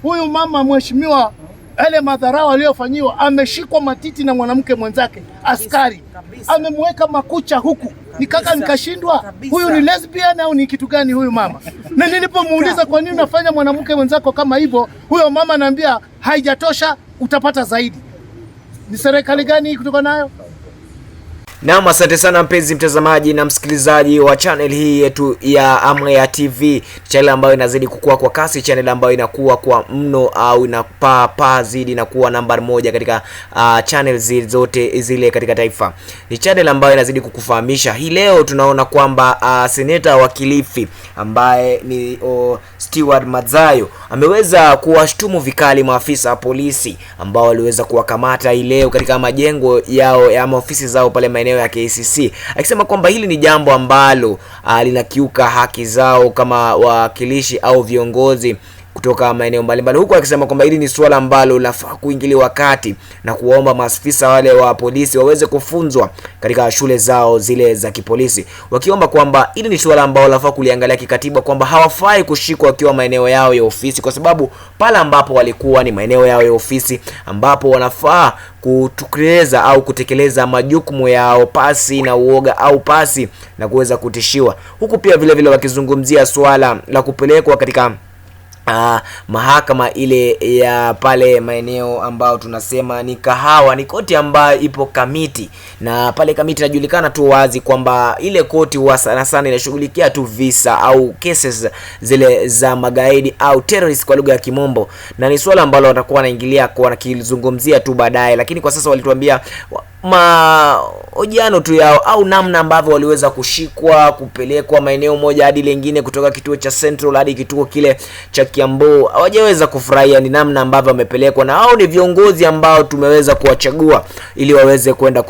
huyu mama mheshimiwa, yale madharau aliyofanyiwa, ameshikwa matiti na mwanamke mwenzake askari, amemweka makucha huku, nikaka nikashindwa huyu ni lesbian au ni kitu gani huyu mama. Na nilipomuuliza kwa nini unafanya mwanamke mwenzako kama hivyo, huyo mama ananiambia haijatosha, utapata zaidi. Ni serikali gani kutoka nayo? Naam, asante sana mpenzi mtazamaji na msikilizaji wa channel hii yetu ya Amrea TV, channel ambayo inazidi kukua kwa kasi, channel ambayo inakuwa kwa mno au inapaa zidi na kuwa nambari moja katika channel zote zile katika taifa. Ni channel ambayo inazidi kukufahamisha. Hii leo tunaona kwamba seneta wa Kilifi ambaye ni Stewart Madzayo ameweza kuwashtumu vikali maafisa wa polisi ambao waliweza kuwakamata hii leo katika majengo yao ya ofisi zao pale maeneo ya KCC, akisema kwamba hili ni jambo ambalo linakiuka haki zao kama wakilishi au viongozi kutoka maeneo mbalimbali, huku akisema kwamba hili ni swala ambalo lafaa kuingiliwa kati na kuwaomba maafisa wale wa polisi waweze kufunzwa katika shule zao zile za kipolisi, wakiomba kwamba hili ni swala ambalo lafaa kuliangalia kikatiba, kwamba hawafai kushikwa wakiwa maeneo yao ya ofisi, kwa sababu pale ambapo walikuwa ni maeneo yao ya ofisi ambapo wanafaa kutekeleza au kutekeleza majukumu yao pasi na uoga au pasi na kuweza kutishiwa, huku pia vile wakizungumzia swala la kupelekwa katika mahakama ile ya pale maeneo ambao tunasema ni Kahawa. Ni koti ambayo ipo Kamiti, na pale Kamiti inajulikana tu wazi kwamba ile koti huwa sana inashughulikia tu visa au cases zile za magaidi au terrorist kwa lugha ya Kimombo, na ni swala ambalo watakuwa wanaingilia kwa nakizungumzia tu baadaye, lakini kwa sasa walituambia mahojiano tu yao au namna ambavyo waliweza kushikwa kupelekwa maeneo moja hadi lingine, kutoka kituo cha Central hadi kituo kile cha Kiambu. Hawajaweza kufurahia ni namna ambavyo wamepelekwa, na hao ni viongozi ambao tumeweza kuwachagua ili waweze kwenda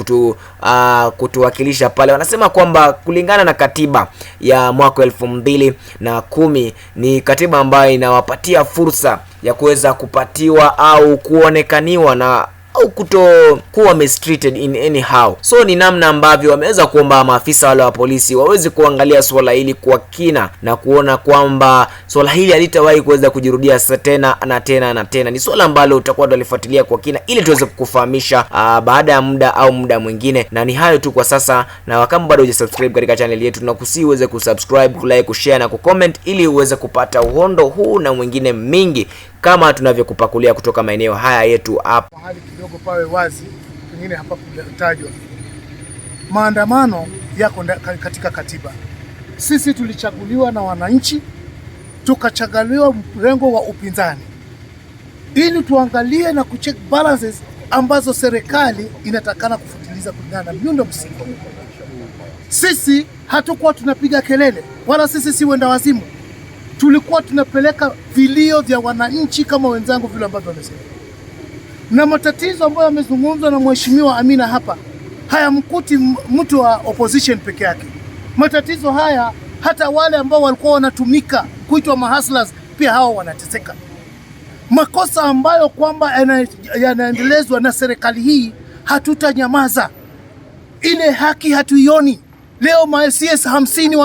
kutuwakilisha pale. Wanasema kwamba kulingana na katiba ya mwaka 2010 ni katiba ambayo inawapatia fursa ya kuweza kupatiwa au kuonekaniwa na au kuwa mistreated in anyhow. So ni namna ambavyo wameweza kuomba maafisa wale wa polisi waweze kuangalia swala hili kwa kina na kuona kwamba swala hili halitawahi kuweza kujirudia tena na tena na tena. Ni swala ambalo utakuwa tunalifuatilia kwa kina ili tuweze kukufahamisha baada ya muda au muda mwingine. Na ni hayo tu kwa sasa, na kama bado hujasubscribe katika channel yetu, tunakusihi uweze kusubscribe, kulike, kushare na kucomment ili uweze kupata uhondo huu na mwingine mingi kama tunavyokupakulia kutoka maeneo haya yetu hapa. Mahali kidogo pawe wazi, pengine hapa kutajwa. Maandamano yako katika katiba. Sisi tulichaguliwa na wananchi, tukachaguliwa mrengo wa upinzani ili tuangalie na kucheck balances ambazo serikali inatakana kufuatiliza kulingana na miundo msingi. Sisi hatukuwa tunapiga kelele, wala sisi si wenda wazimu. Tulikuwa tunapeleka vilio vya wananchi kama wenzangu vile ambavyo wamesema. Na matatizo ambayo yamezungumzwa na Mheshimiwa Amina hapa hayamkuti mtu wa opposition peke yake. Matatizo haya hata wale ambao walikuwa wanatumika kuitwa mahustlers pia hao wanateseka. Makosa ambayo kwamba yanaendelezwa na serikali hii, hatutanyamaza. Ile haki hatuioni. Leo CS 50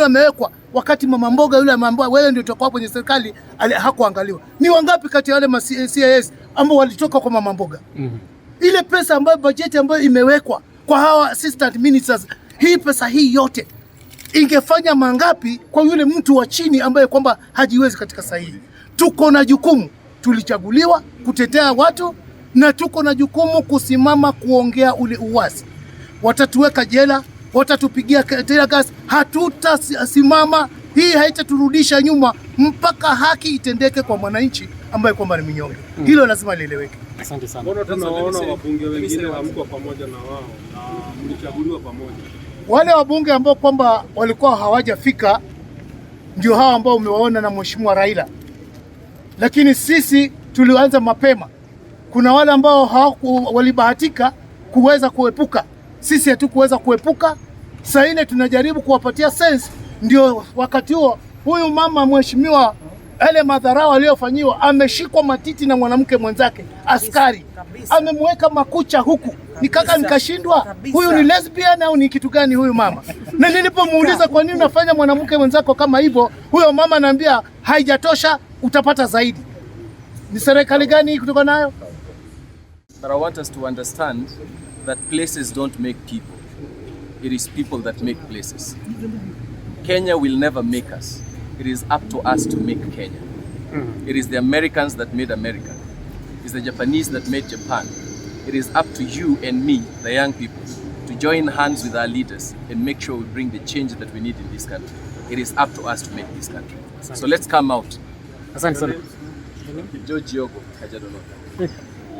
wamewekwa, wakati mama mboga yule ambaye wewe ndio utakuwa kwenye serikali hakuangaliwa. Ni wangapi kati ya wale CS ambao walitoka kwa mama mboga? Ile pesa ambayo bajeti ambayo imewekwa kwa hawa assistant ministers, hii pesa hii yote ingefanya mangapi kwa yule mtu wa chini ambaye kwamba hajiwezi katika sahihi? Tuko na jukumu, tulichaguliwa kutetea watu na tuko na jukumu kusimama kuongea ule uwazi. Watatuweka jela, watatupigia tear gas, hatutasimama. Hii haitaturudisha nyuma mpaka haki itendeke kwa mwananchi ambaye kwamba ni mnyonge. Hilo lazima lieleweke. Asante sana. Mbona tunaona wabunge wengine hamko pamoja na wao na mlichaguliwa pamoja? Wale wabunge ambao kwamba walikuwa hawajafika ndio hao ambao umewaona na Mheshimiwa Raila. Lakini sisi tulianza mapema. Kuna wale ambao walibahatika kuweza kuepuka. Sisi hatukuweza kuepuka. Sasa ile tunajaribu kuwapatia sense, ndio wakati huo huyu mama Mheshimiwa yale madharau aliyofanyiwa. Ameshikwa matiti na mwanamke mwenzake askari, amemweka makucha huku, nikashindwa huyu ni lesbian au ni kitu gani huyu mama? Na nilipomuuliza kwa nini unafanya mwanamke mwenzako kama hivyo, huyo mama ananiambia haijatosha, utapata zaidi. Ni serikali gani hii kutoka nayo? But I want us to understand that places don't make people. It is people that make places. Kenya will never make us. It is up to us to make Kenya. It is the Americans that made America. It is the Japanese that made Japan. It is up to you and me, the young people, to join hands with our leaders and make sure we bring the change that we need in this country. It is up to us to make this country. So let's come out. Asante sana. George Yogo, Kajiado North.